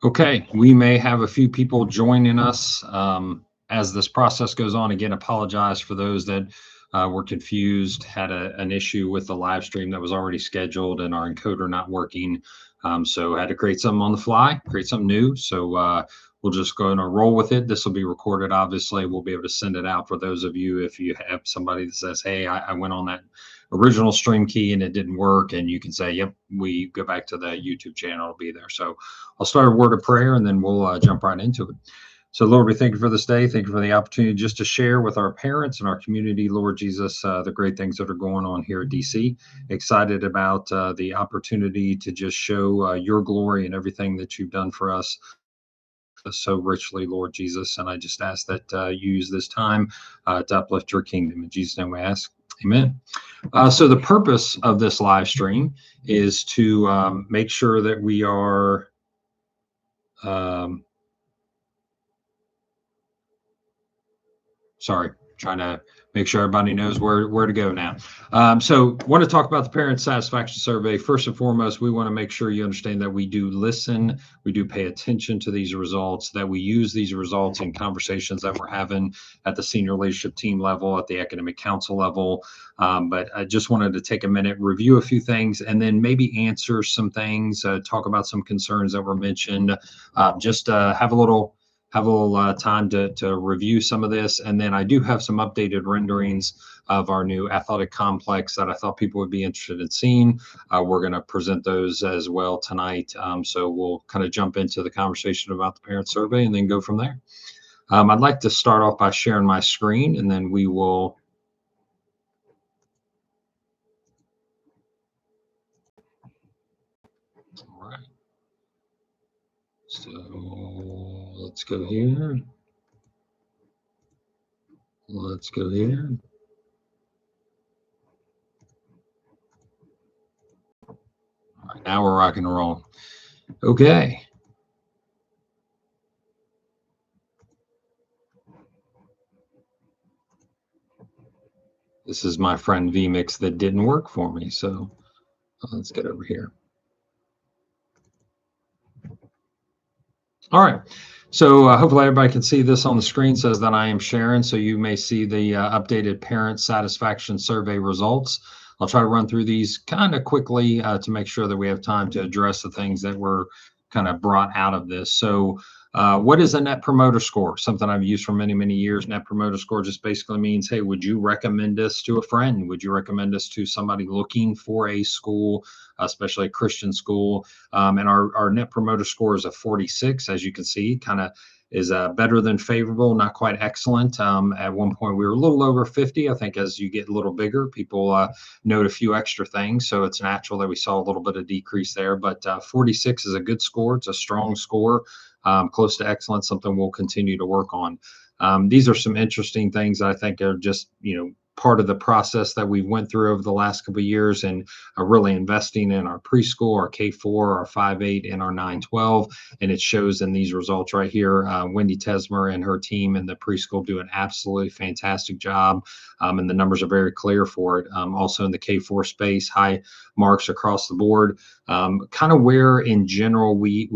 Okay, we may have a few people joining us as this process goes on. Again, apologize for those that were confused, had an issue with the live stream that was already scheduled and our encoder not working. So had to create something on the fly, create something new. So we'll just go and roll with it. This will be recorded, obviously. We'll be able to send it out for those of you if you have somebody that says, hey, I went on that original stream key and it didn't work. And you can say, yep, we go back to the YouTube channel, it'll be there. So I'll start a word of prayer and then we'll jump right into it. So, Lord, we thank you for this day. Thank you for the opportunity just to share with our parents and our community, Lord Jesus, the great things that are going on here at DC. Excited about the opportunity to just show your glory and everything that you've done for us so richly, Lord Jesus. And I just ask that you use this time to uplift your kingdom. In Jesus' name we ask. Amen. So the purpose of this live stream is to make sure that we are sorry, trying to make sure everybody knows where to go now. So want to talk about the parent satisfaction survey. First and foremost, we want to make sure you understand that we do listen, we do pay attention to these results, that we use these results in conversations that we're having at the senior leadership team level, at the academic council level. But I just wanted to take a minute, review a few things, and then maybe answer some things, talk about some concerns that were mentioned, just have a little time to review some of this. And then I do have some updated renderings of our new athletic complex that I thought people would be interested in seeing. We're going to present those as well tonight. So we'll kind of jump into the conversation about the parent survey and then go from there. I'd like to start off by sharing my screen and then we will. All right. So let's go here. Let's go here. All right, now we're rocking and rolling. Okay. This is my friend vMix that didn't work for me. So let's get over here. All right. So hopefully everybody can see this on the screen. Says that I am sharing. So you may see the updated parent satisfaction survey results. I'll try to run through these kind of quickly to make sure that we have time to address the things that were kind of brought out of this. So what is a net promoter score? Something I've used for many, many years. Net promoter score just basically means, hey, would you recommend us to a friend? Would you recommend us to somebody looking for a school, especially a Christian school? And our net promoter score is a 46, as you can see, kind of is better than favorable, not quite excellent. At one point, we were a little over 50. I think as you get a little bigger, people note a few extra things. So it's natural that we saw a little bit of decrease there. But 46 is a good score. It's a strong score, close to excellent, something we'll continue to work on. These are some interesting things I think are just, part of the process that we went through over the last couple of years and really investing in our preschool, our K4, our 5-8, and our 9-12. And it shows in these results right here. Wendy Tesmer and her team in the preschool do an absolutely fantastic job. And the numbers are very clear for it. Also in the K4 space, high marks across the board. Kind of where in general we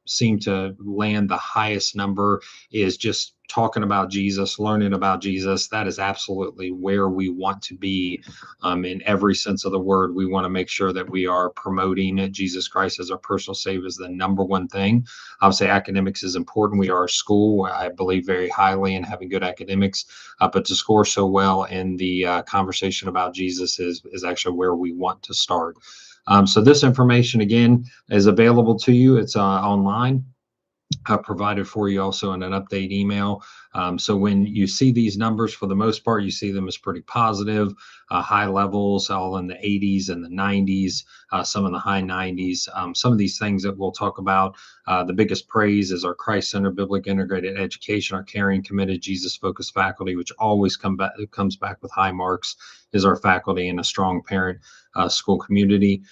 seem to land the highest number is just talking about Jesus, learning about Jesus. That is absolutely where we want to be in every sense of the word. We want to make sure that we are promoting Jesus Christ as our personal Savior is the number one thing. Obviously, academics is important. We are a school. I believe very highly in having good academics, but to score so well in the conversation about Jesus is actually where we want to start. So this information, again, is available to you. It's online. Provided for you also in an update email. So when you see these numbers, for the most part, you see them as pretty positive, high levels, all in the 80s and the 90s, some in the high 90s. Some of these things that we'll talk about, the biggest praise is our Christ-centered biblical integrated education, our caring, committed, Jesus-focused faculty, which always comes back with high marks, is our faculty and a strong parent school community.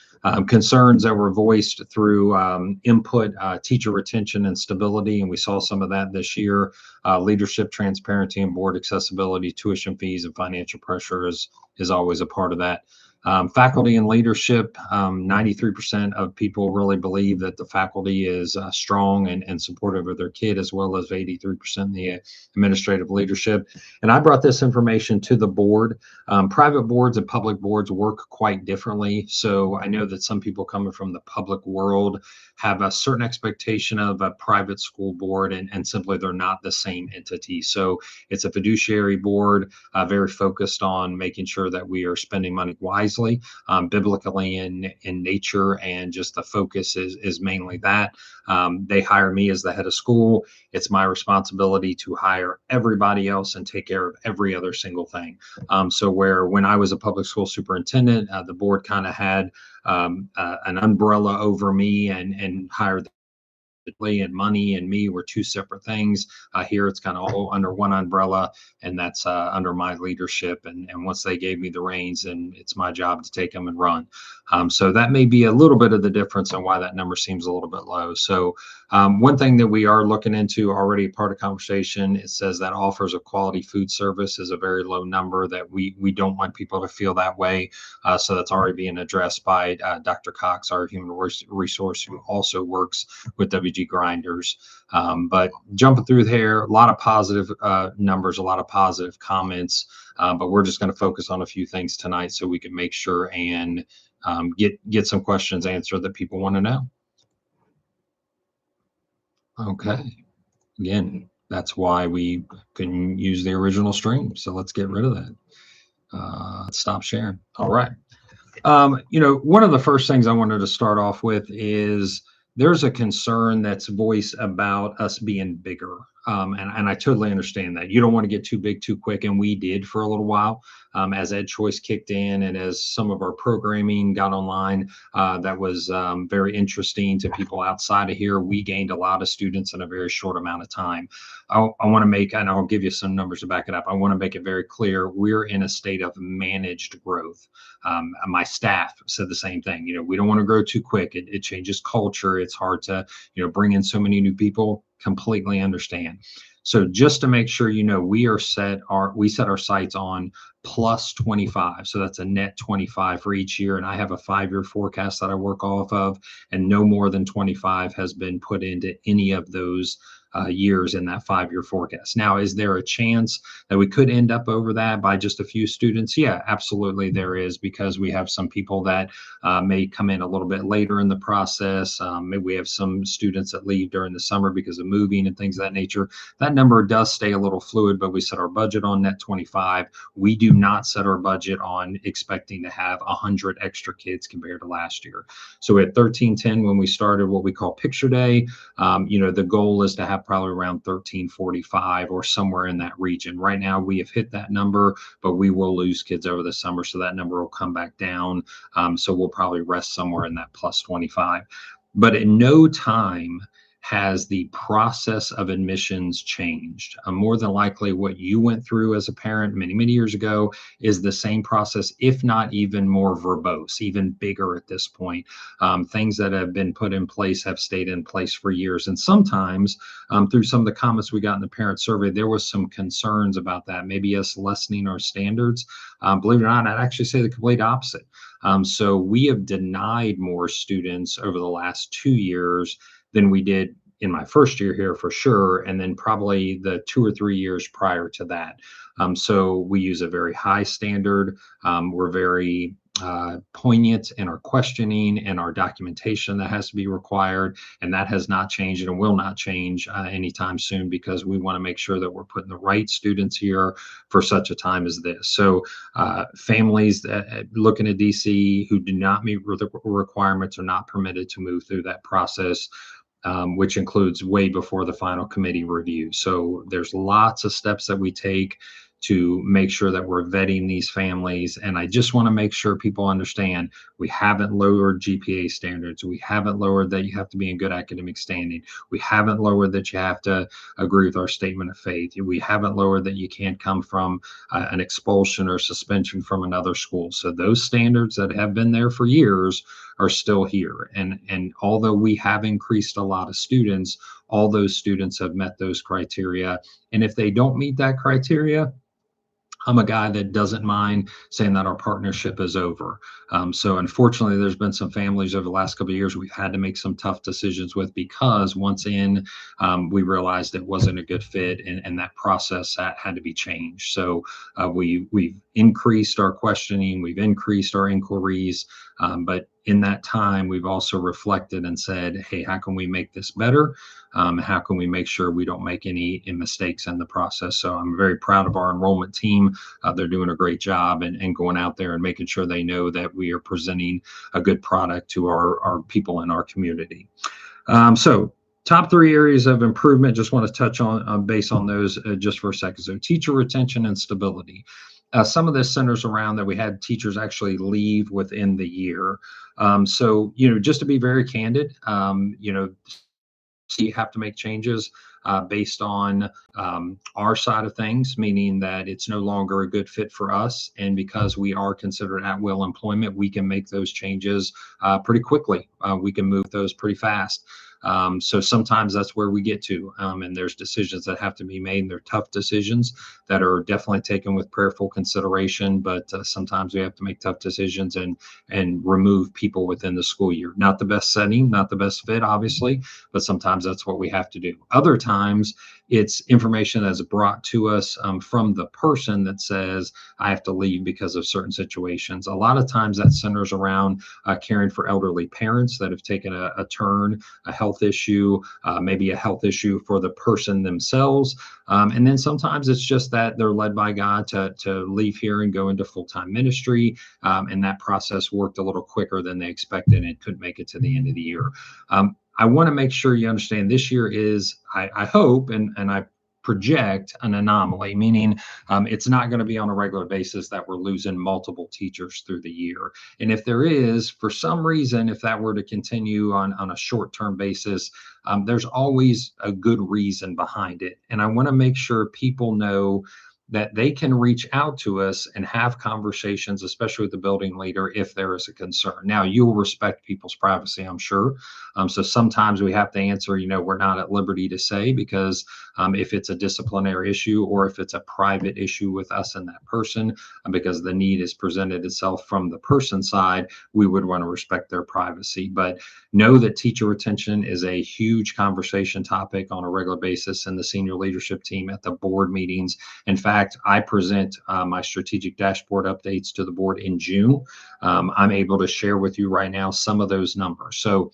Concerns that were voiced through input, teacher retention and stability, and we saw some of that this year. Leadership, transparency, and board accessibility, tuition fees, and financial pressure is always a part of that. Faculty and leadership, 93% of people really believe that the faculty is strong and supportive of their kid, as well as 83% the administrative leadership. And I brought this information to the board. Private boards and public boards work quite differently. So I know that some people coming from the public world have a certain expectation of a private school board, and simply they're not the same entity. So it's a fiduciary board, very focused on making sure that we are spending money wisely, biblically in nature, and just the focus is mainly that. They hire me as the head of school. It's my responsibility to hire everybody else and take care of every other single thing. So where when I was a public school superintendent, the board kind of had an umbrella over me and hired and money and me were two separate things. Here it's kind of all under one umbrella, and that's under my leadership. And once they gave me the reins, and it's my job to take them and run. So that may be a little bit of the difference and why that number seems a little bit low. So one thing that we are looking into already, part of conversation, it says that offers of quality food service is a very low number, that we don't want people to feel that way. So that's already being addressed by Dr. Cox, our human resource, who also works with WG Grinders. But jumping through there, a lot of positive numbers, a lot of positive comments, but we're just going to focus on a few things tonight so we can make sure and get some questions answered that people want to know. Okay. Again, that's why we couldn't use the original stream. So let's get rid of that. Let's stop sharing. All right. One of the first things I wanted to start off with is there's a concern that's voiced about us being bigger. And I totally understand that. You don't want to get too big too quick. And we did for a little while as EdChoice kicked in and as some of our programming got online. That was very interesting to people outside of here. We gained a lot of students in a very short amount of time. I want to make, and I'll give you some numbers to back it up. I want to make it very clear. We're in a state of managed growth. My staff said the same thing. We don't want to grow too quick. It changes culture. It's hard to, bring in so many new people. Completely understand. So just to make sure, we set our sights on plus 25. So that's a net 25 for each year. And I have a 5-year forecast that I work off of, and no more than 25 has been put into any of those years in that 5-year forecast. Now, is there a chance that we could end up over that by just a few students? Yeah, absolutely there is, because we have some people that may come in a little bit later in the process. Maybe we have some students that leave during the summer because of moving and things of that nature. That number does stay a little fluid, but we set our budget on net 25. We do not set our budget on expecting to have 100 extra kids compared to last year. So we had 1310 when we started what we call Picture Day. The goal is to have probably around 1345 or somewhere in that region. Right now we have hit that number, but we will lose kids over the summer, so that number will come back down. So we'll probably rest somewhere in that plus 25. But at no time has the process of admissions changed. More than likely what you went through as a parent many, many years ago is the same process, if not even more verbose, even bigger at this point. Things that have been put in place have stayed in place for years. And sometimes through some of the comments we got in the parent survey, there was some concerns about that, maybe us lessening our standards. Believe it or not, I'd actually say the complete opposite. So we have denied more students over the last 2 years than we did in my first year here for sure, and then probably the 2 or 3 years prior to that. So we use a very high standard. We're very poignant in our questioning and our documentation that has to be required, and that has not changed and will not change anytime soon, because we want to make sure that we're putting the right students here for such a time as this. So families that looking at DC who do not meet the requirements are not permitted to move through that process, which includes way before the final committee review. So there's lots of steps that we take to make sure that we're vetting these families. And I just want to make sure people understand we haven't lowered GPA standards. We haven't lowered that you have to be in good academic standing. We haven't lowered that you have to agree with our statement of faith. We haven't lowered that you can't come from an expulsion or suspension from another school. So those standards that have been there for years are still here. And although we have increased a lot of students, all those students have met those criteria. And if they don't meet that criteria, I'm a guy that doesn't mind saying that our partnership is over. So unfortunately, there's been some families over the last couple of years we've had to make some tough decisions with, because once in, we realized it wasn't a good fit, and that process had to be changed. So we've increased our questioning, we've increased our inquiries, but in that time, we've also reflected and said, hey, how can we make this better? How can we make sure we don't make any mistakes in the process? So I'm very proud of our enrollment team. They're doing a great job, and going out there and making sure they know that we are presenting a good product to our people in our community. So top 3 areas of improvement, just want to touch on base on those just for a second. So teacher retention and stability. Some of this centers around that we had teachers actually leave within the year. So, just to be very candid, so you have to make changes based on our side of things, meaning that it's no longer a good fit for us. And because we are considered at will employment, we can make those changes pretty quickly. We can move those pretty fast. So sometimes that's where we get to, and there's decisions that have to be made, and they're tough decisions that are definitely taken with prayerful consideration. But sometimes we have to make tough decisions and remove people within the school year. Not the best setting, not the best fit, obviously, but sometimes that's what we have to do. Other times, it's information that's brought to us from the person that says, I have to leave because of certain situations. A lot of times that centers around caring for elderly parents that have taken a turn, a health issue, maybe a health issue for the person themselves. And then sometimes it's just that they're led by God to leave here and go into full-time ministry. And that process worked a little quicker than they expected and couldn't make it to the end of the year. I want to make sure you understand this year is, I hope, and I project, an anomaly, meaning it's not going to be on a regular basis that we're losing multiple teachers through the year. And if there is, for some reason, if that were to continue on a short-term basis, there's always a good reason behind it. And I want to make sure people know that they can reach out to us and have conversations, especially with the building leader, if there is a concern. Now, you'll respect people's privacy, I'm sure. So sometimes we have to answer, we're not at liberty to say, because if it's a disciplinary issue or if it's a private issue with us and that person, because the need is presented itself from the person's side, we would want to respect their privacy. But know that teacher retention is a huge conversation topic on a regular basis in the senior leadership team at the board meetings. In fact, I present my strategic dashboard updates to the board in June. I'm able to share with you right now some of those numbers. So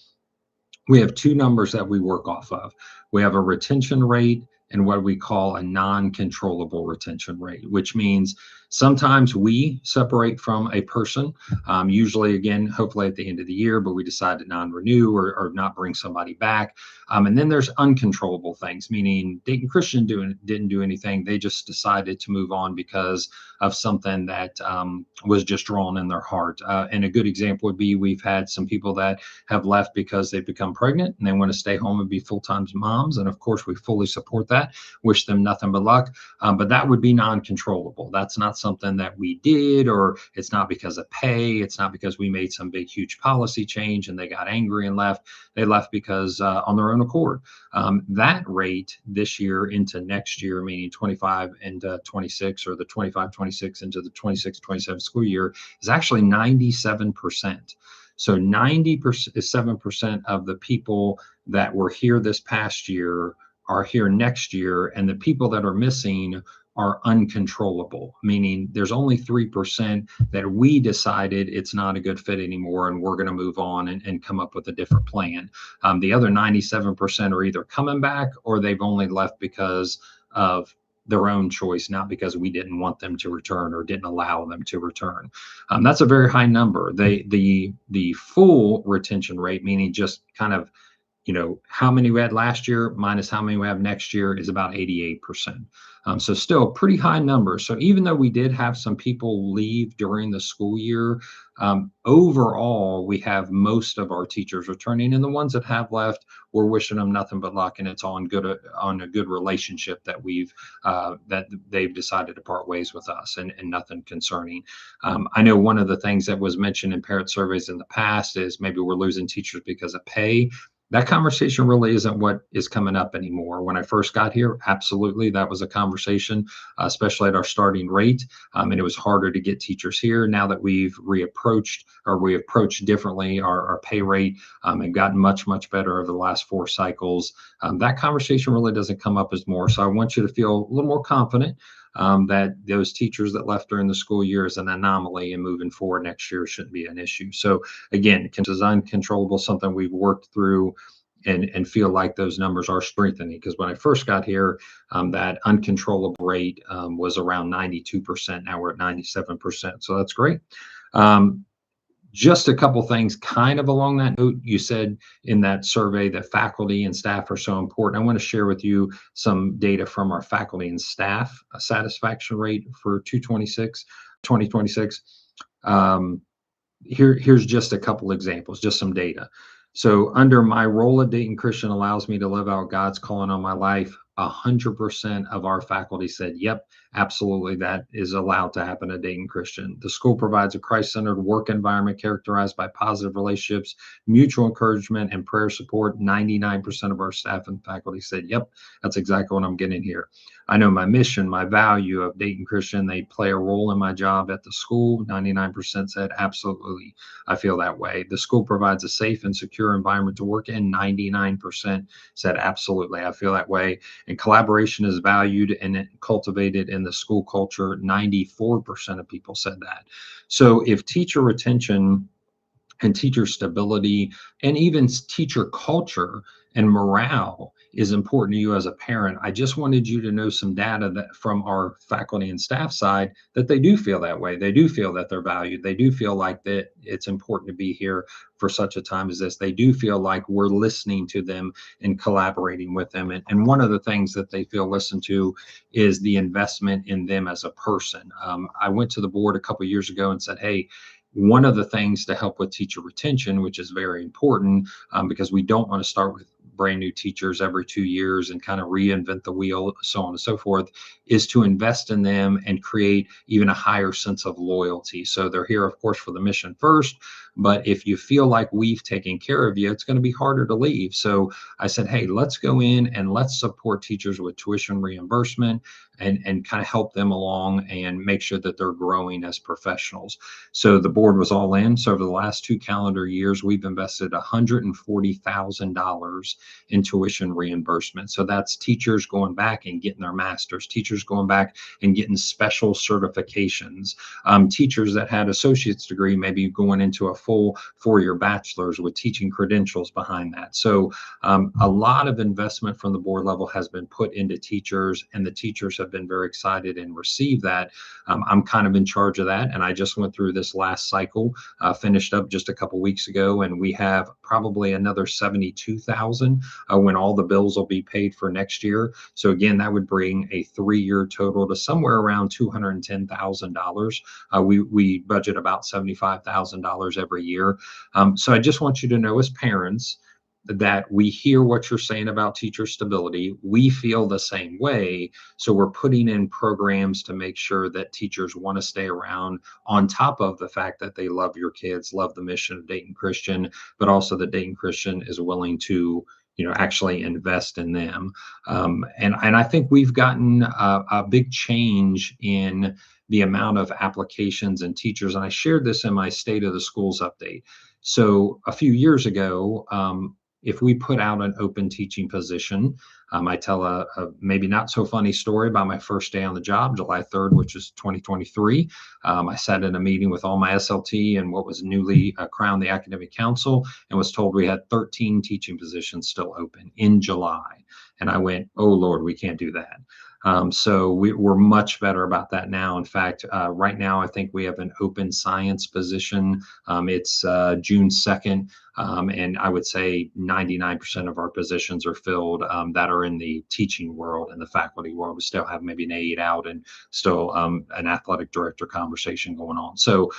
we have 2 numbers that we work off of. We have a retention rate and what we call a non-controllable retention rate, which means sometimes we separate from a person, usually, again, hopefully at the end of the year, but we decide to non-renew or not bring somebody back. And then there's uncontrollable things, meaning Dayton Christian didn't do anything. They just decided to move on because of something that was just drawn in their heart. And a good example would be, we've had some people that have left because they've become pregnant and they want to stay home and be full-time moms. And of course, we fully support that. Wish them nothing but luck. But that would be non-controllable. That's not something that we did, or it's not because of pay. It's not because we made some big, huge policy change and they got angry and left. They left because on their own accord. That rate this year into next year, meaning 25 and 26, or the 25-26 into the 26-27 school year, is actually 97%. So 97% of the people that were here this past year are here next year, and the people that are missing are uncontrollable, meaning there's only 3% that we decided it's not a good fit anymore and we're going to move on and come up with a different plan. The other 97% are either coming back or they've only left because of their own choice, not because we didn't want them to return or didn't allow them to return. That's a very high number. The full retention rate, meaning just kind of how many we had last year minus how many we have next year, is about 88%. So still pretty high numbers. So even though we did have some people leave during the school year, overall, we have most of our teachers returning, and the ones that have left, we're wishing them nothing but luck, and it's on a good relationship that that they've decided to part ways with us, and nothing concerning. I know one of the things that was mentioned in parent surveys in the past is maybe we're losing teachers because of pay. That conversation really isn't what is coming up anymore. When I first got here, absolutely, that was a conversation, especially at our starting rate. And it was harder to get teachers here. Now that we've reapproached or we approached differently our pay rate and gotten much, much better over the last 4 cycles, that conversation really doesn't come up as more. So I want you to feel a little more confident that those teachers that left during the school year is an anomaly, and moving forward next year shouldn't be an issue. So again, is uncontrollable, something we've worked through and feel like those numbers are strengthening. Because when I first got here, that uncontrollable rate was around 92%. Now we're at 97%. So that's great. Um, just a couple things kind of along that note. You said in that survey that faculty and staff are so important. I want to share with you some data from our faculty and staff satisfaction rate for 2026. Um, here's just a couple examples, just some data. So under my role at Dayton Christian allows me to live out God's calling on my life. 100% of our faculty said, yep, absolutely, that is allowed to happen at Dayton Christian. The school provides a Christ-centered work environment characterized by positive relationships, mutual encouragement, and prayer support. 99% of our staff and faculty said, yep, that's exactly what I'm getting here. I know my mission, my value of Dayton Christian. They play a role in my job at the school. 99% said, absolutely, I feel that way. The school provides a safe and secure environment to work in. 99% said, absolutely, I feel that way. And collaboration is valued and cultivated in the school culture. 94% of people said that. So if teacher retention and teacher stability and even teacher culture and morale is important to you as a parent, I just wanted you to know some data that from our faculty and staff side, that they do feel that way. They do feel that they're valued. They do feel like that it's important to be here for such a time as this. They do feel like we're listening to them and collaborating with them. And one of the things that they feel listened to is the investment in them as a person. I went to the board a couple of years ago and said, hey, one of the things to help with teacher retention, which is very important, because we don't want to start with brand new teachers every 2 years and kind of reinvent the wheel, so on and so forth, is to invest in them and create even a higher sense of loyalty. So they're here, of course, for the mission first, but if you feel like we've taken care of you, it's going to be harder to leave. So I said, hey, let's go in and let's support teachers with tuition reimbursement and kind of help them along and make sure that they're growing as professionals. So the board was all in. So over the last 2 calendar years, we've invested $140,000 in tuition reimbursement. So that's teachers going back and getting their masters, teachers going back and getting special certifications, teachers that had associate's degree, maybe going into a full 4-year bachelor's with teaching credentials behind that. So a lot of investment from the board level has been put into teachers, and the teachers have been very excited and received that. I'm kind of in charge of that, and I just went through this last cycle, finished up just a couple weeks ago, and we have probably another 72,000 when all the bills will be paid for next year. So again, that would bring a 3-year total to somewhere around $210,000. We budget about $75,000 every year. So I just want you to know, as parents, that we hear what you're saying about teacher stability. We feel the same way. So we're putting in programs to make sure that teachers want to stay around, on top of the fact that they love your kids, love the mission of Dayton Christian, but also that Dayton Christian is willing to actually invest in them. And I think we've gotten a big change in the amount of applications and teachers. And I shared this in my State of the Schools update. So a few years ago, if we put out an open teaching position, I tell a maybe not so funny story about my first day on the job, July 3rd, which is 2023. I sat in a meeting with all my SLT and what was newly crowned the Academic Council, and was told we had 13 teaching positions still open in July. And I went, oh, Lord, we can't do that. So we're much better about that now. In fact, right now, I think we have an open science position. It's June 2nd. And I would say 99% of our positions are filled that are in the teaching world and the faculty world. We still have maybe an aide out and still an athletic director conversation going on. So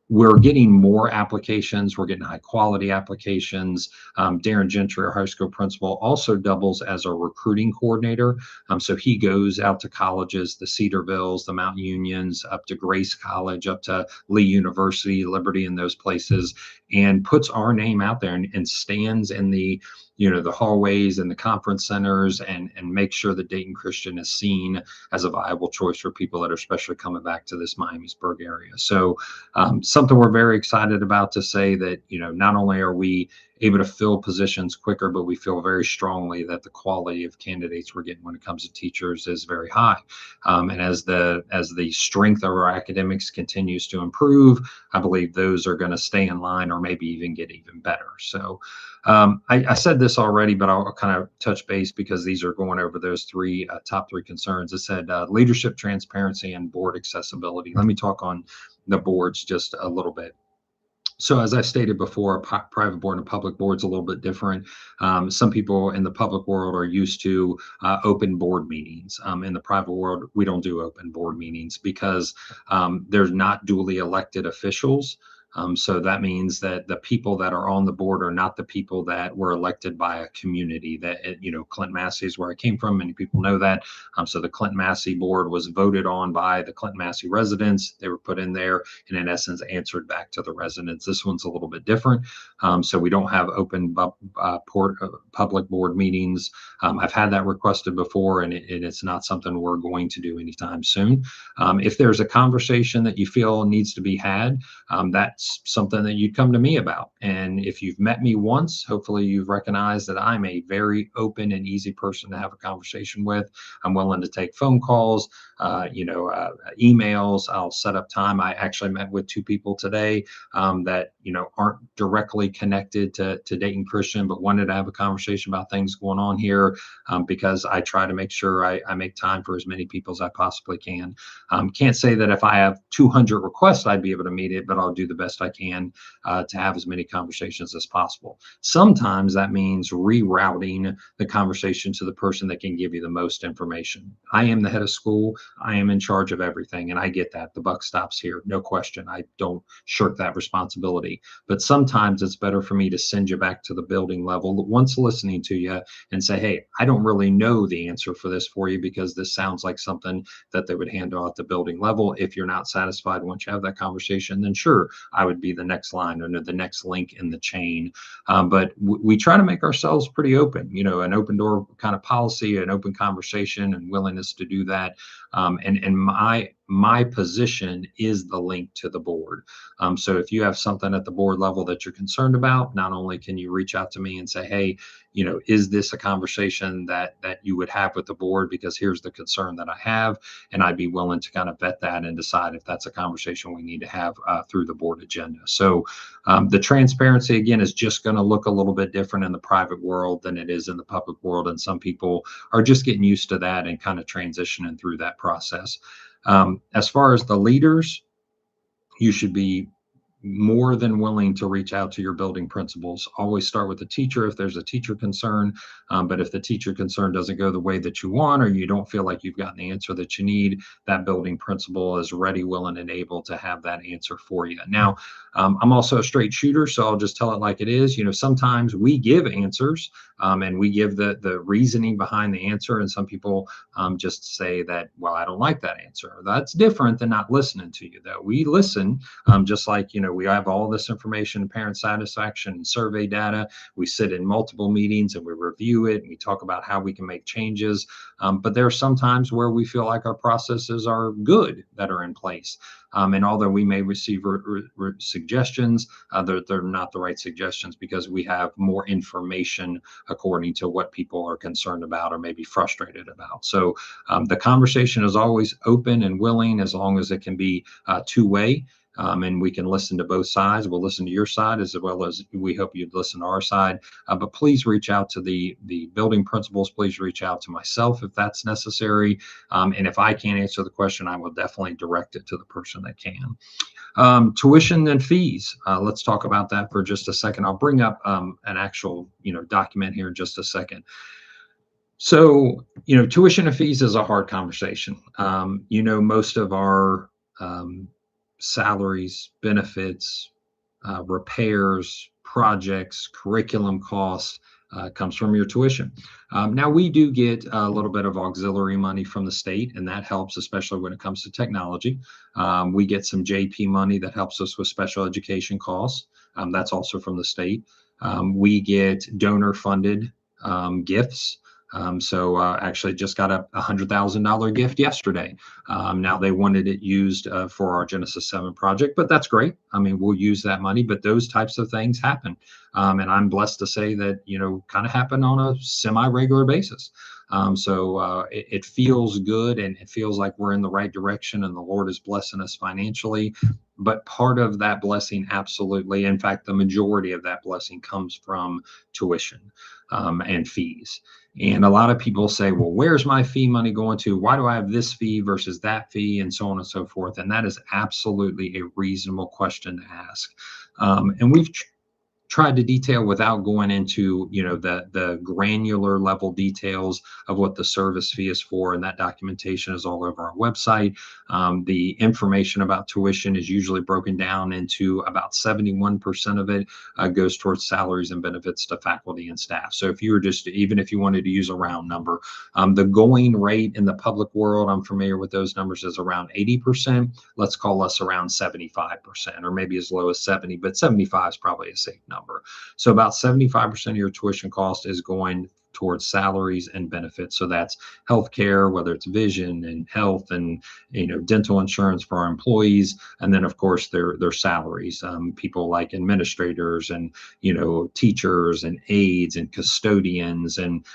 we're getting more applications. We're getting high quality applications. Darren Gentry, our high school principal, also doubles as a recruiting coordinator. So he goes out to colleges, the Cedarvilles, the Mount Unions, up to Grace College, up to Lee University, Liberty, and those places, and puts our name out there and stands in the the hallways and the conference centers and make sure that Dayton Christian is seen as a viable choice for people that are especially coming back to this Miamisburg area. So something we're very excited about, to say that, not only are we able to fill positions quicker, but we feel very strongly that the quality of candidates we're getting when it comes to teachers is very high. And as the strength of our academics continues to improve, I believe those are going to stay in line or maybe even get even better. So I said this already, but I'll kind of touch base because these are going over those top three concerns. I said leadership, transparency, and board accessibility. Let me talk on the boards just a little bit. So as I stated before, a private board and a public board is a little bit different. Some people in the public world are used to open board meetings. In the private world, we don't do open board meetings because there's not duly elected officials. So that means that the people that are on the board are not the people that were elected by a community. That, Clinton Massie is where I came from. Many people know that. So the Clinton Massie board was voted on by the Clinton Massie residents. They were put in there and in essence answered back to the residents. This one's a little bit different. So we don't have open public board meetings. I've had that requested before, and it's not something we're going to do anytime soon. If there's a conversation that you feel needs to be had, that's something that you'd come to me about. And if you've met me once, hopefully you've recognized that I'm a very open and easy person to have a conversation with. I'm willing to take phone calls, emails. I'll set up time. I actually met with two people today that aren't directly connected to Dayton Christian, but wanted to have a conversation about things going on here, because I try to make sure I make time for as many people as I possibly can. Can't say that if I have 200 requests I'd be able to meet it, but I'll do the best I can to have as many conversations as possible. Sometimes that means rerouting the conversation to the person that can give you the most information. I am the head of school. I am in charge of everything, and I get that. The buck stops here, no question. I don't shirk that responsibility. But sometimes it's better for me to send you back to the building level once listening to you and say, hey, I don't really know the answer for this for you, because this sounds like something that they would handle at the building level. If you're not satisfied once you have that conversation, then sure, I would be the next line or the next link in the chain. But we try to make ourselves pretty open, an open door kind of policy, an open conversation and willingness to do that. And my position is the link to the board. So if you have something at the board level that you're concerned about, not only can you reach out to me and say, hey, is this a conversation that you would have with the board? Because here's the concern that I have, and I'd be willing to kind of vet that and decide if that's a conversation we need to have through the board agenda. So the transparency, again, is just going to look a little bit different in the private world than it is in the public world. And some people are just getting used to that and kind of transitioning through that process. As far as the leaders, you should be more than willing to reach out to your building principals. Always start with the teacher if there's a teacher concern. But if the teacher concern doesn't go the way that you want, or you don't feel like you've gotten the answer that you need, that building principal is ready, willing, and able to have that answer for you. Now, I'm also a straight shooter, so I'll just tell it like it is. Sometimes we give answers and we give the reasoning behind the answer. And some people just say that, well, I don't like that answer. That's different than not listening to you, though. We listen, just like, we have all this information, parent satisfaction and survey data. We sit in multiple meetings and we review it and we talk about how we can make changes. But there are some times where we feel like our processes are good that are in place. And although we may receive suggestions, they're not the right suggestions because we have more information according to what people are concerned about or maybe frustrated about. So the conversation is always open and willing, as long as it can be two-way. And we can listen to both sides. We'll listen to your side as well as we hope you'd listen to our side. But please reach out to the building principals. Please reach out to myself if that's necessary. And if I can't answer the question, I will definitely direct it to the person that can. Tuition and fees. Let's talk about that for just a second. I'll bring up an actual document here in just a second. So, tuition and fees is a hard conversation. Most of our salaries, benefits, repairs, projects, curriculum costs, comes from your tuition. Now, we do get a little bit of auxiliary money from the state, and that helps, especially when it comes to technology. We get some JP money that helps us with special education costs. That's also from the state. We get donor funded gifts. Actually just got a $100,000 gift yesterday. Now they wanted it used for our Genesis 7 project, but that's great. I mean, we'll use that money, but those types of things happen. And I'm blessed to say that, kind of happen on a semi-regular basis. It feels good, and it feels like we're in the right direction, and the Lord is blessing us financially. But part of that blessing, absolutely, in fact, the majority of that blessing comes from tuition and fees. And a lot of people say, well, where's my fee money going to? Why do I have this fee versus that fee, and so on and so forth? And that is absolutely a reasonable question to ask. And we've tried to detail, without going into the granular level details of what the service fee is for, and that documentation is all over our website. The information about tuition is usually broken down into about 71% of it goes towards salaries and benefits to faculty and staff. So if you were even if you wanted to use a round number, the going rate in the public world, I'm familiar with those numbers, is around 80%. Let's call us around 75%, or maybe as low as 70, but 75 is probably a safe number. So about 75% of your tuition cost is going towards salaries and benefits. So that's healthcare, whether it's vision and health and dental insurance for our employees, and then of course their salaries. People like administrators and teachers and aides and custodians and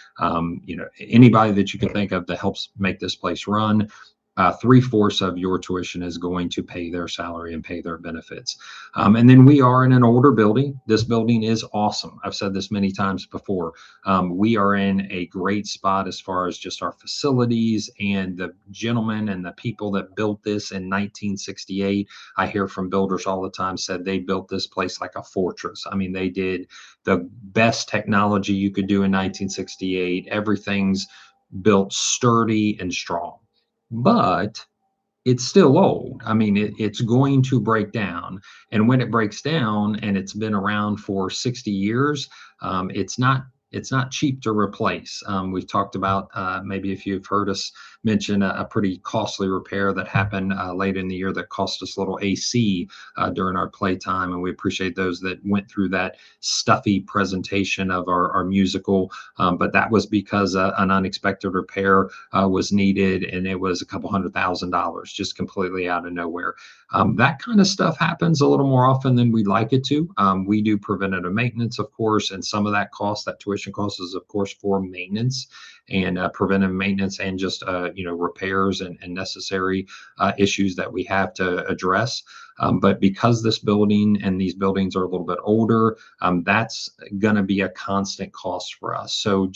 anybody that you can think of that helps make this place run. 3/4 of your tuition is going to pay their salary and pay their benefits. And then we are in an older building. This building is awesome. I've said this many times before. We are in a great spot as far as just our facilities, and the gentlemen and the people that built this in 1968. I hear from builders all the time, said they built this place like a fortress. I mean, they did the best technology you could do in 1968. Everything's built sturdy and strong. But it's still old. I mean, it's going to break down. And when it breaks down, and it's been around for 60 years, it's not cheap to replace. We've talked about, maybe if you've heard us mention a pretty costly repair that happened late in the year that cost us a little AC during our playtime. And we appreciate those that went through that stuffy presentation of our musical. But that was because an unexpected repair was needed, and it was a couple $100,000 just completely out of nowhere. That kind of stuff happens a little more often than we'd like it to. We do preventative maintenance, of course, and some of that cost, that tuition cost, is of course for maintenance and preventive maintenance, and just repairs and necessary issues that we have to address. But because this building and these buildings are a little bit older, that's going to be a constant cost for us. So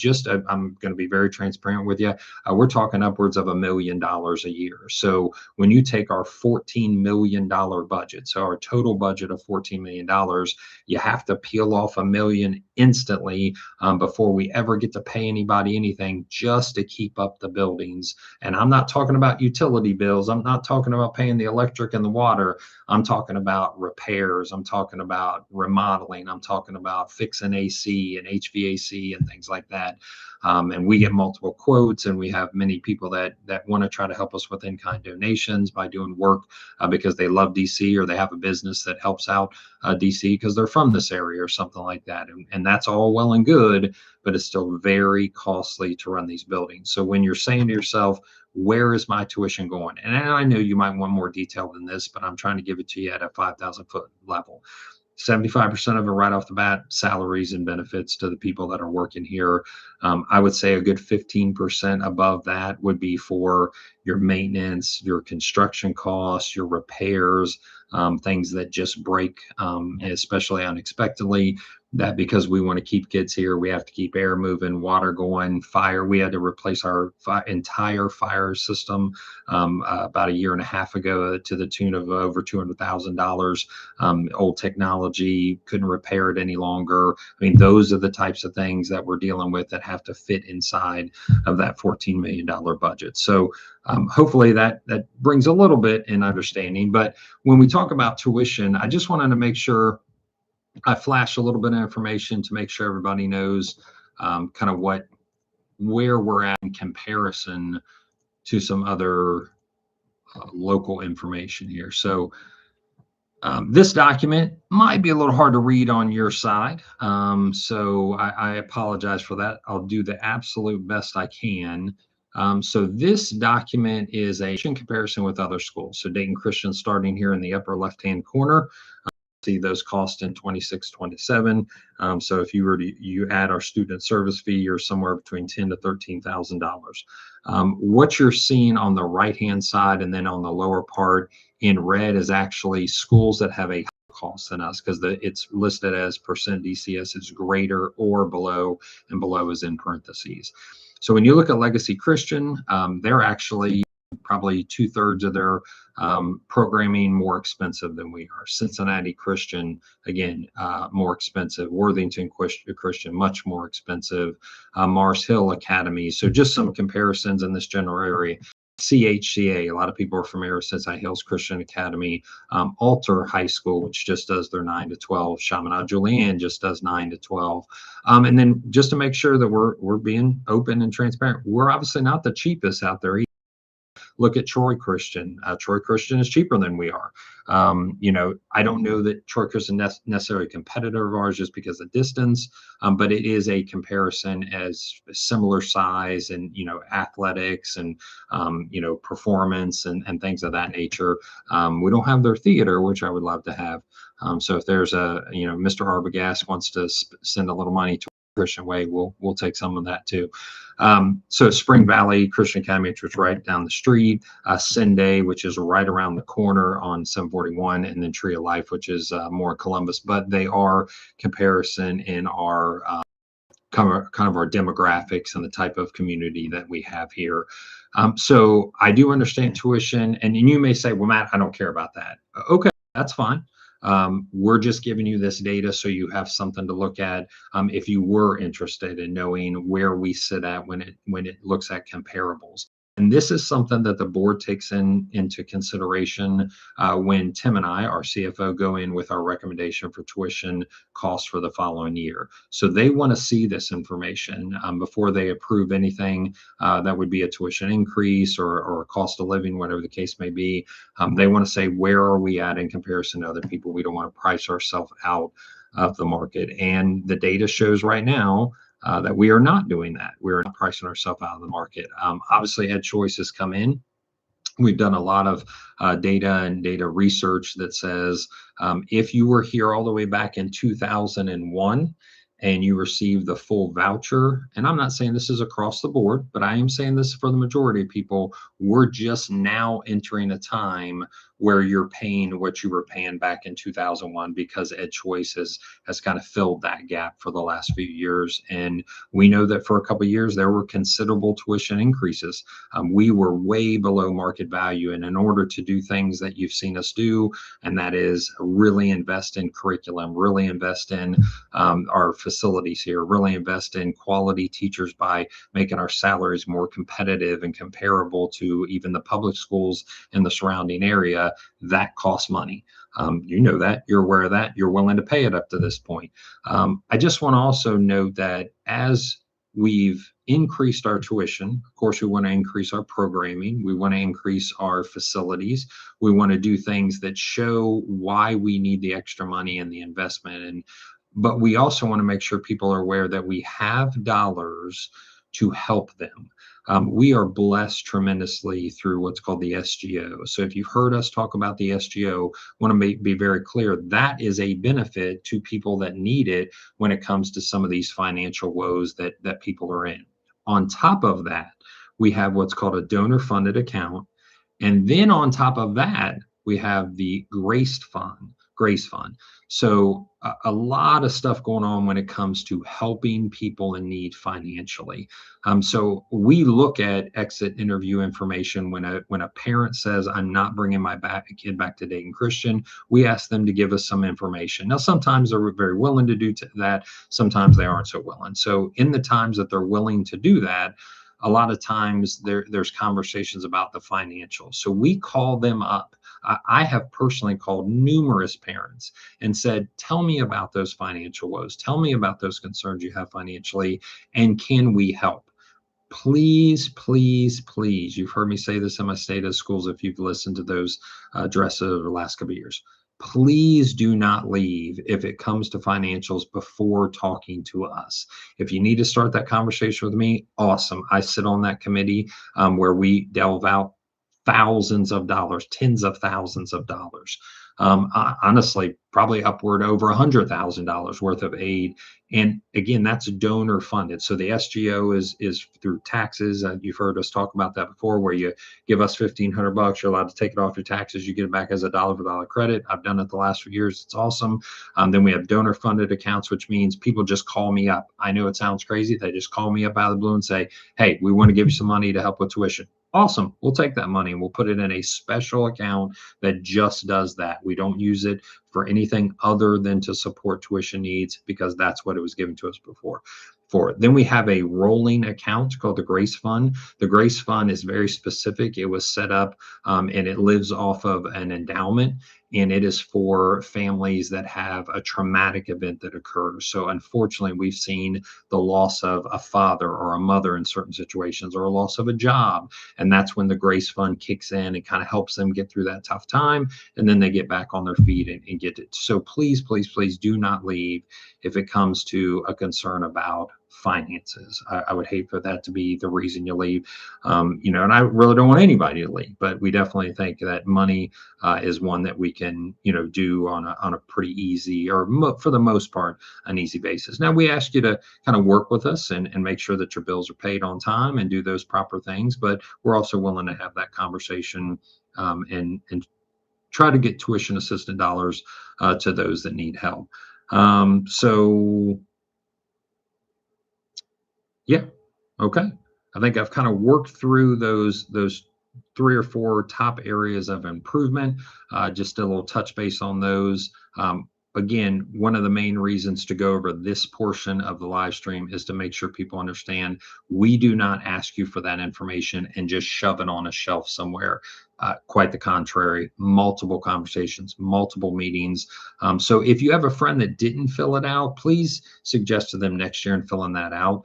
I'm going to be very transparent with you. We're talking upwards of $1 million a year. So when you take our $14 million budget, so our total budget of $14 million, you have to peel off $1 million instantly before we ever get to pay anybody anything, just to keep up the buildings. And I'm not talking about utility bills. I'm not talking about paying the electric and the water. I'm talking about repairs. I'm talking about remodeling. I'm talking about fixing AC and HVAC and things like that. And we get multiple quotes, and we have many people that want to try to help us with in-kind donations by doing work because they love DC, or they have a business that helps out DC because they're from this area or something like that. And that's all well and good, but it's still very costly to run these buildings. So when you're saying to yourself, where is my tuition going? And I know you might want more detail than this, but I'm trying to give it to you at a 5,000-foot level. 75% of it right off the bat, salaries and benefits to the people that are working here. I would say a good 15% above that would be for your maintenance, your construction costs, your repairs, things that just break, especially unexpectedly. that because we want to keep kids here, we have to keep air moving, water going, fire. We had to replace our entire fire system about a year and a half ago to the tune of over $200,000. Old technology, couldn't repair it any longer. I mean, those are the types of things that we're dealing with that have to fit inside of that $14 million budget. So hopefully that brings a little bit in understanding. But when we talk about tuition, I just wanted to make sure I flash a little bit of information to make sure everybody knows kind of where we're at in comparison to some other local information here. So this document might be a little hard to read on your side. So I apologize for that. I'll do the absolute best I can. So this document is a comparison with other schools. So Dayton Christian starting here in the upper left-hand corner. See those costs in 26, 27. So if you were to you add our student service fee, you're somewhere between $10,000 to $13,000. What you're seeing on the right-hand side and then on the lower part in red is actually schools that have a higher cost than us, because it's listed as percent DCS is greater or below, and below is in parentheses. So when you look at Legacy Christian, they're actually probably 2/3 of their programming more expensive than we are. Cincinnati Christian, again, more expensive. Worthington Christian, much more expensive. Mars Hill Academy. So just some comparisons in this general area. CHCA, a lot of people are familiar with Cincinnati Hills Christian Academy. Alter High School, which just does their 9 to 12. Chaminade Julienne just does 9 to 12. And then just to make sure that we're being open and transparent, we're obviously not the cheapest out there either. Look at Troy Christian. Troy Christian is cheaper than we are. I don't know that Troy Christian necessarily a competitor of ours just because of distance, but it is a comparison as similar size and, athletics and, performance and things of that nature. We don't have their theater, which I would love to have. So if there's Mr. Arbogast wants to send a little money to Christian Way, we'll take some of that too. So Spring Valley Christian Academy, which was right down the street, Sende, which is right around the corner on 741, and then Tree of Life, which is more Columbus, but they are comparison in our kind of our demographics and the type of community that we have here. So I do understand tuition, and you may say, well, Matt, I don't care about that. Okay, that's fine. We're just giving you this data so you have something to look at if you were interested in knowing where we sit at when it looks at comparables. And this is something that the board takes into consideration when Tim and I, our CFO, go in with our recommendation for tuition costs for the following year. So they want to see this information before they approve anything that would be a tuition increase or a cost of living, whatever the case may be. They want to say, where are we at in comparison to other people? We don't want to price ourselves out of the market. And the data shows right now that we are not doing that. We're not pricing ourselves out of the market. Obviously, EdChoice has come in. We've done a lot of data and data research that says if you were here all the way back in 2001 and you received the full voucher, and I'm not saying this is across the board, but I am saying this for the majority of people, we're just now entering a time where you're paying what you were paying back in 2001 because EdChoice has kind of filled that gap for the last few years. And we know that for a couple of years, there were considerable tuition increases. We were way below market value. And in order to do things that you've seen us do, and that is really invest in curriculum, really invest in our facilities here, really invest in quality teachers by making our salaries more competitive and comparable to even the public schools in the surrounding area, that costs money. You know that, you're aware of that, you're willing to pay it up to this point. I just want to also note that as we've increased our tuition, of course, we want to increase our programming, we want to increase our facilities, we want to do things that show why we need the extra money and the investment. But we also want to make sure people are aware that we have dollars to help them. We are blessed tremendously through what's called the SGO. So if you've heard us talk about the SGO, I want to be very clear, that is a benefit to people that need it when it comes to some of these financial woes that people are in. On top of that, we have what's called a donor funded account. And then on top of that, we have the Grace Fund. So a lot of stuff going on when it comes to helping people in need financially. So we look at exit interview information when a parent says, "I'm not bringing my kid back to Dayton Christian." We ask them to give us some information. Now, sometimes they're very willing to do that. Sometimes they aren't so willing. So in the times that they're willing to do that, a lot of times there's conversations about the financials. So we call them up. I have personally called numerous parents and said, "Tell me about those financial woes. Tell me about those concerns you have financially, and can we help?" Please, please, please. You've heard me say this in my state of schools if you've listened to those addresses over the last couple of years. Please do not leave if it comes to financials before talking to us. If you need to start that conversation with me, awesome. I sit on that committee where we delve out thousands of dollars, tens of thousands of dollars. Honestly, probably upward over $100,000 worth of aid. And again, that's donor funded. So the SGO is through taxes. You've heard us talk about that before, where you give us $1,500, you're allowed to take it off your taxes. You get it back as a dollar for dollar credit. I've done it the last few years. It's awesome. Then we have donor funded accounts, which means people just call me up. I know it sounds crazy. They just call me up out of the blue and say, "Hey, we want to give you some money to help with tuition." Awesome. We'll take that money and we'll put it in a special account that just does that. We don't use it for anything other than to support tuition needs, because that's what it was given to us before. Then we have a rolling account called the Grace Fund. The Grace Fund is very specific. It was set up and it lives off of an endowment, and it is for families that have a traumatic event that occurs. So unfortunately, we've seen the loss of a father or a mother in certain situations, or a loss of a job. And that's when the Grace Fund kicks in and kind of helps them get through that tough time. And then they get back on their feet and get it. So please, please, please do not leave if it comes to a concern about finances. I would hate for that to be the reason you leave. And I really don't want anybody to leave, but we definitely think that money is one that we can, do on a pretty easy, or for the most part, an easy basis. Now, we ask you to kind of work with us and make sure that your bills are paid on time and do those proper things, but we're also willing to have that conversation and try to get tuition assistance dollars to those that need help. So yeah, okay. I think I've kind of worked through those 3 or 4 top areas of improvement. Just a little touch base on those. Again, one of the main reasons to go over this portion of the live stream is to make sure people understand we do not ask you for that information and just shove it on a shelf somewhere. Quite the contrary, multiple conversations, multiple meetings. So if you have a friend that didn't fill it out, please suggest to them next year and filling that out.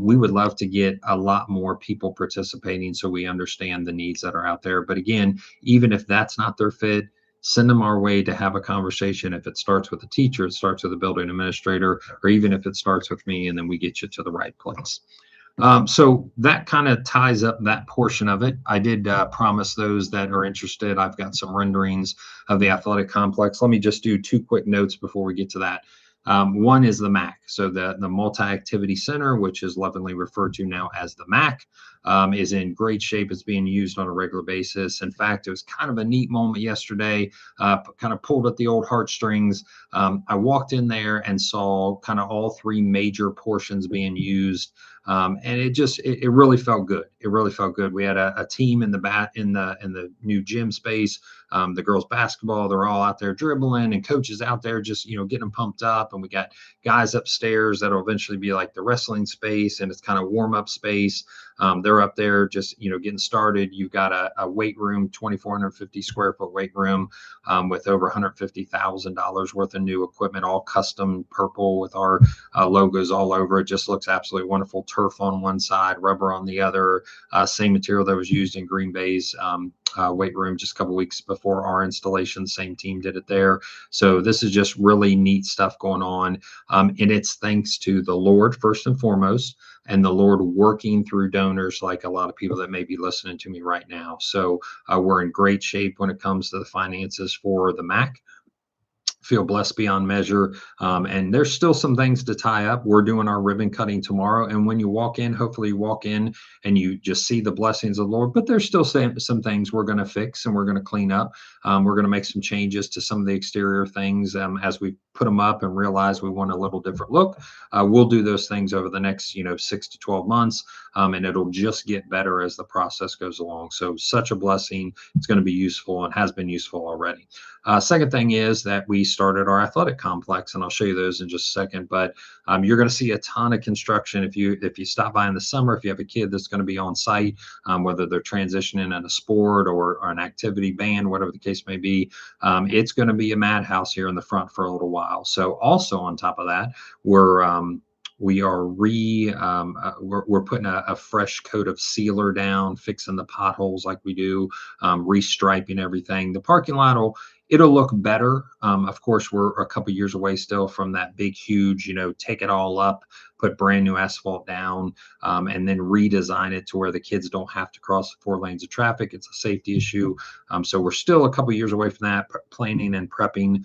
We would love to get a lot more people participating so we understand the needs that are out there. But again, even if that's not their fit, send them our way to have a conversation. If it starts with a teacher, it starts with a building administrator, or even if it starts with me, and then we get you to the right place. So that kind of ties up that portion of it. I did promise those that are interested, I've got some renderings of the athletic complex. Let me just do 2 quick notes before we get to that. One is the MAC. So the Multi-Activity Center, which is lovingly referred to now as the MAC, is in great shape. It's being used on a regular basis. In fact, it was kind of a neat moment yesterday, kind of pulled at the old heartstrings. I walked in there and saw kind of all 3 major portions being used. And it really felt good. It really felt good. We had a team in the new gym space. The girls basketball, they're all out there dribbling, and coaches out there just, getting them pumped up. And we got guys upstairs that'll eventually be like the wrestling space, and it's kind of warm up space. They're up there just, getting started. You've got a weight room, 2,450 square foot weight room with over $150,000 worth of new equipment, all custom purple with our logos all over. It just looks absolutely wonderful. Turf on one side, rubber on the other, same material that was used in Green Bay's weight room just a couple weeks before our installation. Same team did it there. So this is just really neat stuff going on. And it's thanks to the Lord, first and foremost, and the Lord working through donors like a lot of people that may be listening to me right now. So we're in great shape when it comes to the finances for the MAC. feel blessed beyond measure. And there's still some things to tie up. We're doing our ribbon cutting tomorrow. And when you walk in, hopefully you walk in and you just see the blessings of the Lord. But there's still some things we're going to fix and we're going to clean up. We're going to make some changes to some of the exterior things as we put them up and realize we want a little different look. We'll do those things over the next 6 to 12 months. And it'll just get better as the process goes along. So such a blessing. It's going to be useful and has been useful already. Second thing is that we started our athletic complex, and I'll show you those in just a second. But you're going to see a ton of construction if you stop by in the summer. If you have a kid that's going to be on site, whether they're transitioning in a sport or an activity band, whatever the case may be, it's going to be a madhouse here in the front for a little while. So also on top of that, we're putting a fresh coat of sealer down, fixing the potholes like we do, restriping everything. The parking lot it'll look better. Of course, we're a couple years away still from that big, huge, take it all up, put brand new asphalt down, and then redesign it to where the kids don't have to cross 4 lanes of traffic. It's a safety issue. So we're still a couple years away from that, planning and prepping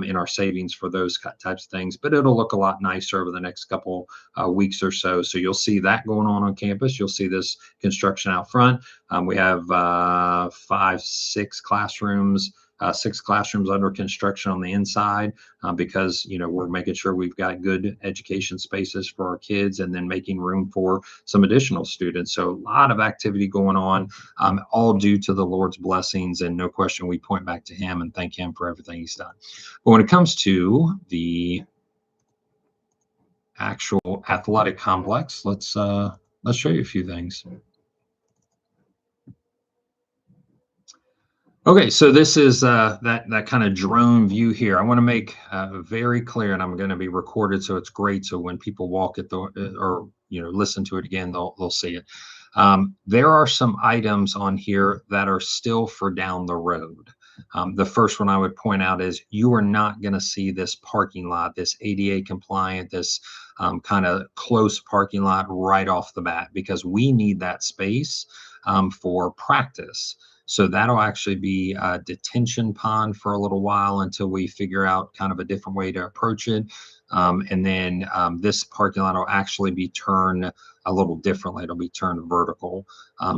in our savings for those types of things. But it'll look a lot nicer over the next couple weeks or so. So you'll see that going on campus. You'll see this construction out front. We have 6 classrooms. 6 classrooms under construction on the inside because we're making sure we've got good education spaces for our kids and then making room for some additional students. So a lot of activity going on, all due to the Lord's blessings, and no question we point back to him and thank him for everything he's done. But when it comes to the actual athletic complex, let's show you a few things. Okay, so this is that kind of drone view here. I want to make very clear, and I'm going to be recorded, so it's great. So when people walk it or listen to it again, they'll see it. There are some items on here that are still for down the road. The first one I would point out is you are not going to see this parking lot, this ADA compliant, this kind of close parking lot right off the bat, because we need that space for practice. So that'll actually be a detention pond for a little while until we figure out kind of a different way to approach it. And then this parking lot will actually be turned a little differently. It'll be turned vertical.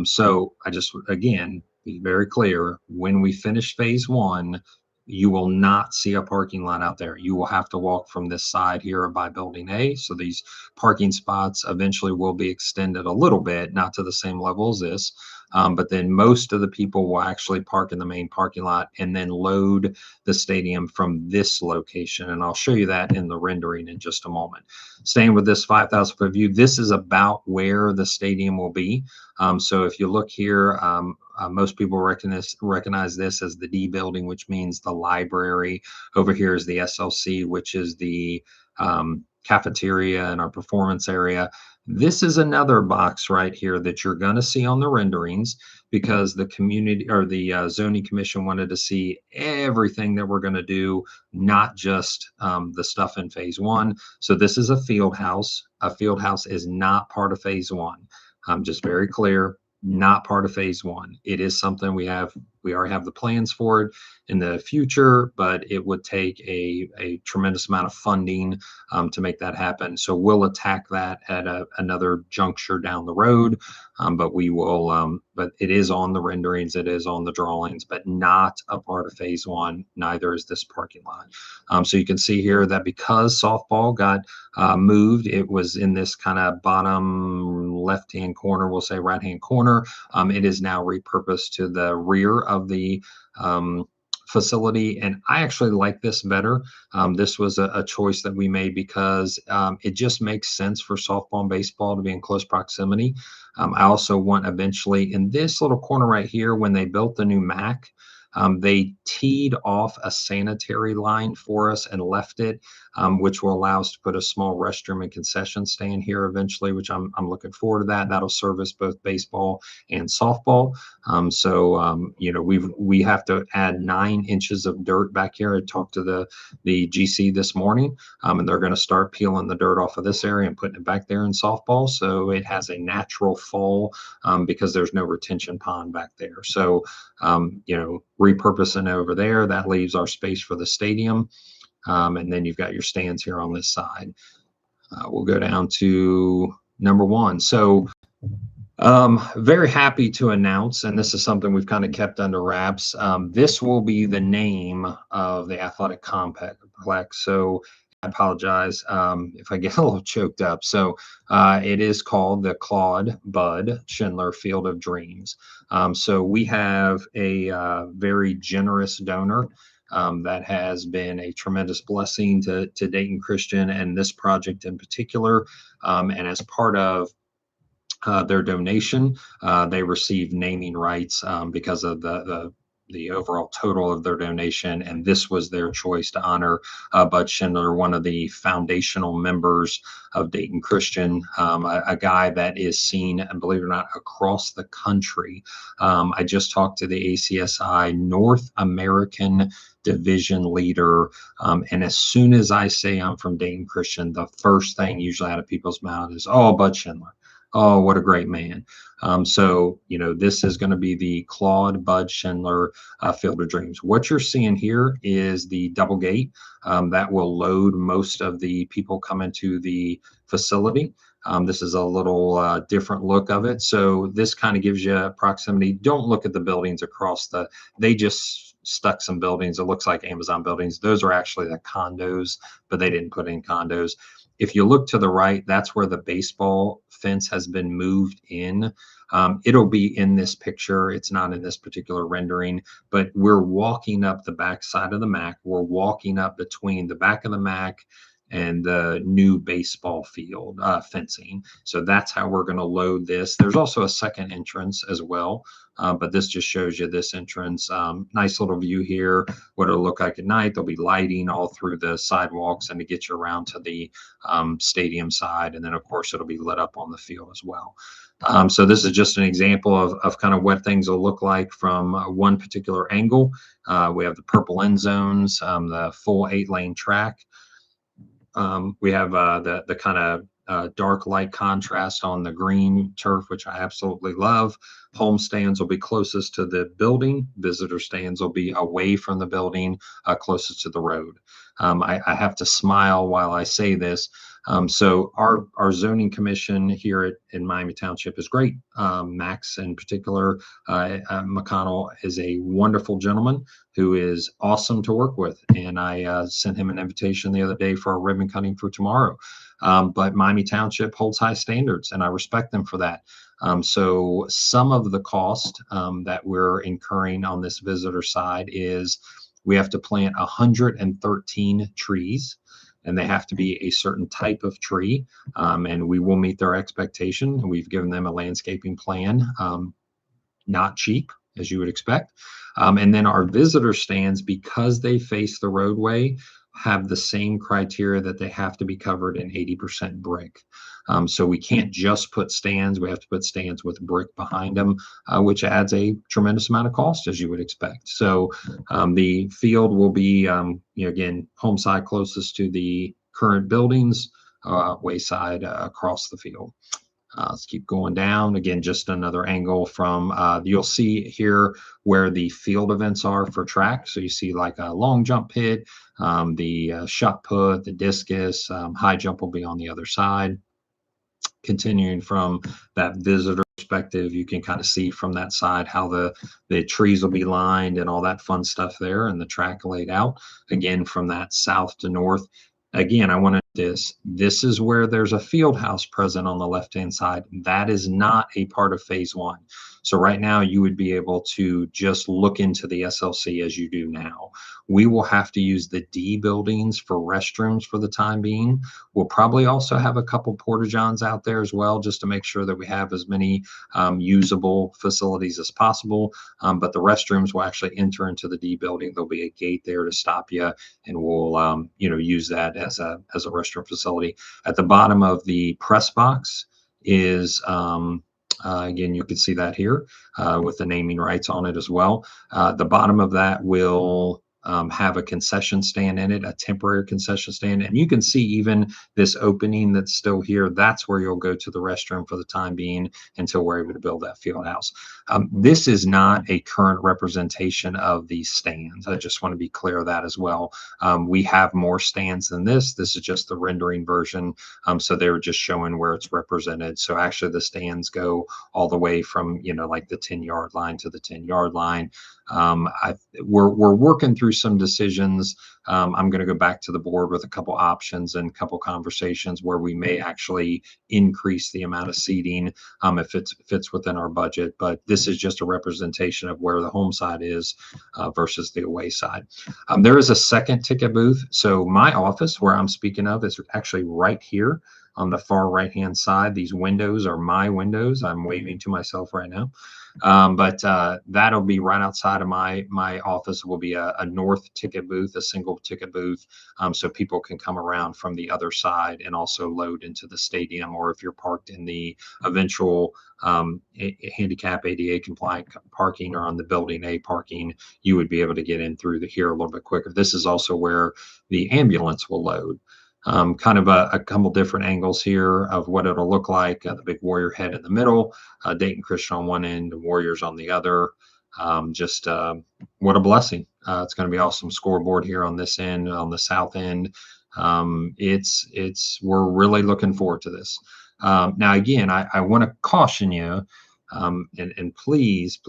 So I just, again, be very clear, when we finish phase 1, you will not see a parking lot out there. You will have to walk from this side here by building A. So these parking spots eventually will be extended a little bit, not to the same level as this. But then most of the people will actually park in the main parking lot and then load the stadium from this location. And I'll show you that in the rendering in just a moment. Staying with this 5,000 foot view, this is about where the stadium will be. So if you look here, most people recognize this as the D building, which means the library. Over here is the SLC, which is the cafeteria and our performance area. This is another box right here that you're going to see on the renderings because the community or the zoning commission wanted to see everything that we're going to do, not just the stuff in phase 1. So this is a field house. A field house is not part of phase 1. Just very clear, not part of phase 1. It is something we already have the plans for it in the future, but it would take a tremendous amount of funding to make that happen. So we'll attack that at another juncture down the road. But we will, but it is on the renderings, it is on the drawings, but not a part of phase 1. Neither is this parking lot. So you can see here that because softball got moved, it was in this kind of bottom left-hand corner, we'll say right-hand corner. It is now repurposed to the rear of the facility, and I actually like this better. This was a choice that we made because it just makes sense for softball and baseball to be in close proximity. I also want eventually in this little corner right here, when they built the new MAC, they teed off a sanitary line for us and left it, which will allow us to put a small restroom and concession stand here eventually, which I'm looking forward to that. That'll service both baseball and softball. We have to add 9 inches of dirt back here. I talked to the GC this morning, and they're going to start peeling the dirt off of this area and putting it back there in softball. So it has a natural fall because there's no retention pond back there. So, repurposing over there, that leaves our space for the stadium. And then you've got your stands here on this side. We'll go down to number 1. So very happy to announce, and this is something we've kind of kept under wraps. This will be the name of the athletic complex. So I apologize if I get a little choked up. So it is called the Claude Bud Schindler Field of Dreams. So we have a very generous donor that has been a tremendous blessing to Dayton Christian and this project in particular. And as part of their donation, they received naming rights because of the overall total of their donation, and this was their choice to honor Bud Schindler, one of the foundational members of Dayton Christian, a guy that is seen, and believe it or not, across the country. I just talked to the ACSI North American division leader, and as soon as I say I'm from Dayton Christian, the first thing usually out of people's mouth is, "Oh, Bud Schindler. Oh, what a great man." So, this is going to be the Claude Bud Schindler Field of Dreams. What you're seeing here is the double gate that will load most of the people coming to the facility. This is a little different look of it. So this kind of gives you proximity. Don't look at the buildings across they just stuck some buildings. It looks like Amazon buildings. Those are actually the condos, but they didn't put in condos. If you look to the right, that's where the baseball fence has been moved in. It'll be in this picture. It's not in this particular rendering, but we're walking up the back side of the MAC. We're walking up between the back of the MAC and the new baseball field fencing. So that's how we're going to load this. There's also a second entrance as well, but this just shows you this entrance. Nice little view here, what it'll look like at night. There'll be lighting all through the sidewalks and to get you around to the stadium side. And then, of course, it'll be lit up on the field as well. So this is just an example of kind of what things will look like from one particular angle. We have the purple end zones, the full 8-lane track. We have the kind of dark light contrast on the green turf, which I absolutely love. Home stands will be closest to the building. Visitor stands will be away from the building, closest to the road. I have to smile while I say this. So our zoning commission here in Miami Township is great. Max in particular, McConnell is a wonderful gentleman who is awesome to work with. And I sent him an invitation the other day for a ribbon cutting for tomorrow. But Miami Township holds high standards, and I respect them for that. So some of the cost that we're incurring on this visitor side is we have to plant 113 trees, and they have to be a certain type of tree, and we will meet their expectation. And we've given them a landscaping plan, not cheap, as you would expect. And then our visitor stands, because they face the roadway, have the same criteria that they have to be covered in 80% brick. So we can't just put stands. We have to put stands with brick behind them, which adds a tremendous amount of cost, as you would expect. So the field will be, again, home side closest to the current buildings, wayside across the field. Let's keep going down. Again, just another angle from, you'll see here where the field events are for track. So you see like a long jump pit, the shot put, the discus, high jump will be on the other side. Continuing from that visitor perspective, you can kind of see from that side how the trees will be lined and all that fun stuff there, and the track laid out. Again, from that south to north. Again, I wanted this is where there's a field house present on the left-hand side. That is not a part of phase 1. So right now you would be able to just look into the SLC as you do now. We will have to use the D buildings for restrooms for the time being. We'll probably also have a couple porta-johns out there as well, just to make sure that we have as many usable facilities as possible. But the restrooms will actually enter into the D building. There'll be a gate there to stop you, and we'll use that as a restroom facility. At the bottom of the press box is again, you can see that here with the naming rights on it as well. The bottom of that will have a concession stand in it, a temporary concession stand. And you can see even this opening that's still here, that's where you'll go to the restroom for the time being until we're able to build that field house. This is not a current representation of these stands. I just want to be clear of that as well. We have more stands than this. This is just the rendering version. So they were just showing where it's represented. So actually the stands go all the way from, like the 10-yard line to the 10-yard line. We're working through some decisions. I'm going to go back to the board with a couple options and a couple conversations where we may actually increase the amount of seating if it fits within our budget. But this is just a representation of where the home side is versus the away side. There is a second ticket booth. So my office, where I'm speaking of, is actually right here on the far right-hand side. These windows are my windows. I'm waving to myself right now. But that'll be right outside of my office. Will be a north ticket booth, a single ticket booth, so people can come around from the other side and also load into the stadium. Or if you're parked in the eventual handicap ADA compliant parking or on the building A parking, you would be able to get in through here a little bit quicker. This is also where the ambulance will load. Kind of a couple different angles here of what it'll look like. The big Warrior head in the middle, Dayton Christian on one end, the Warriors on the other. What a blessing. It's going to be awesome. Scoreboard here on this end, on the south end. We're really looking forward to this. Now, again, I want to caution you, and please,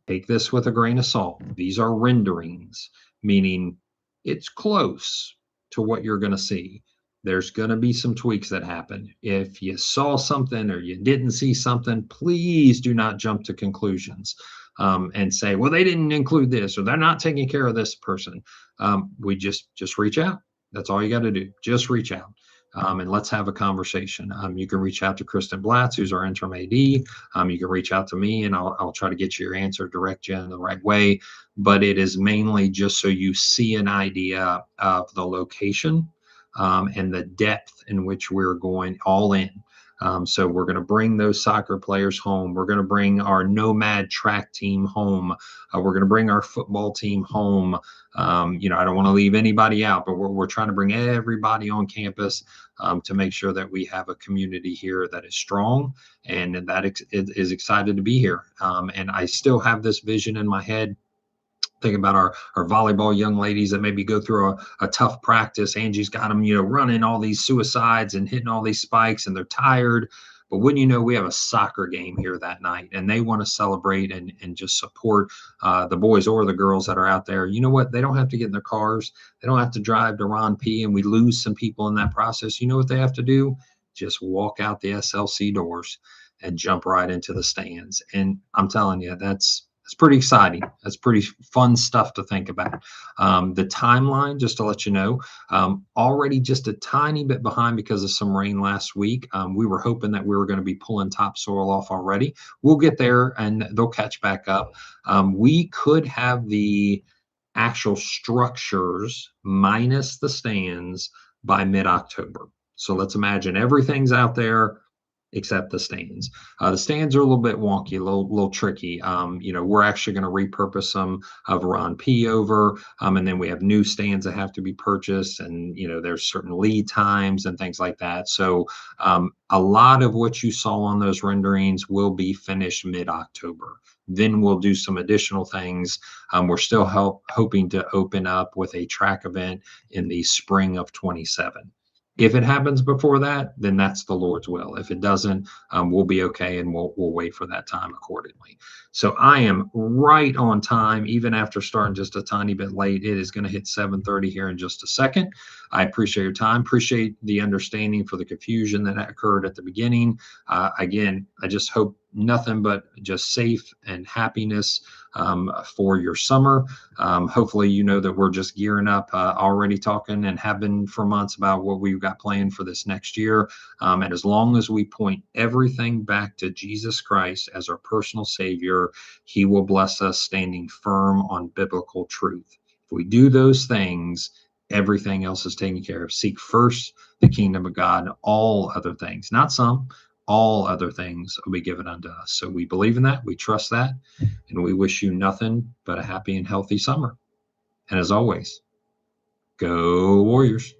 take this with a grain of salt. These are renderings, meaning it's close to what you're going to see. There's going to be some tweaks that happen. If you saw something or you didn't see something, please do not jump to conclusions and say, well, they didn't include this, or they're not taking care of this person. We just reach out. That's all you got to do. Just reach out. And let's have a conversation. You can reach out to Kristen Blatz, who's our interim AD. You can reach out to me, and I'll try to get you your answer, direct you in the right way. But it is mainly just so you see an idea of the location and the depth in which we're going all in. So we're going to bring those soccer players home. We're going to bring our Nomad track team home. We're going to bring our football team home. I don't want to leave anybody out, but we're trying to bring everybody on campus to make sure that we have a community here that is strong and that is excited to be here. And I still have this vision in my head. Think about our volleyball young ladies that maybe go through a tough practice. Angie's got them, running all these suicides and hitting all these spikes, and they're tired. But wouldn't you know, we have a soccer game here that night, and they want to celebrate and just support the boys or the girls that are out there. You know what? They don't have to get in their cars. They don't have to drive to Ron P. And we lose some people in that process. You know what they have to do? Just walk out the SLC doors and jump right into the stands. And I'm telling you, that's pretty exciting. That's pretty fun stuff to think about. The timeline, just to let you know, already just a tiny bit behind because of some rain last week. We were hoping that we were going to be pulling topsoil off already. We'll get there and they'll catch back up. We could have the actual structures minus the stands by mid-October. So let's imagine everything's out there except the stands. The stands are a little bit wonky, a little tricky. We're actually going to repurpose some of Ron P over, and then we have new stands that have to be purchased, and there's certain lead times and things like that. So a lot of what you saw on those renderings will be finished mid-October. Then we'll do some additional things. We're still hoping to open up with a track event in the spring of 27. If it happens before that, then that's the Lord's will. If it doesn't, we'll be okay, and we'll wait for that time accordingly. So I am right on time, even after starting just a tiny bit late. It is going to hit 7:30 here in just a second. I appreciate your time. Appreciate the understanding for the confusion that occurred at the beginning. Again, I just hope nothing but just safe and happiness for your summer. Hopefully, that we're just gearing up, already talking and have been for months about what we've got planned for this next year. And as long as we point everything back to Jesus Christ as our personal Savior, He will bless us standing firm on biblical truth. If we do those things, everything else is taken care of. Seek first the kingdom of God, all other things, not some, all other things will be given unto us. So we believe in that, we trust that, and we wish you nothing but a happy and healthy summer. And as always, go Warriors.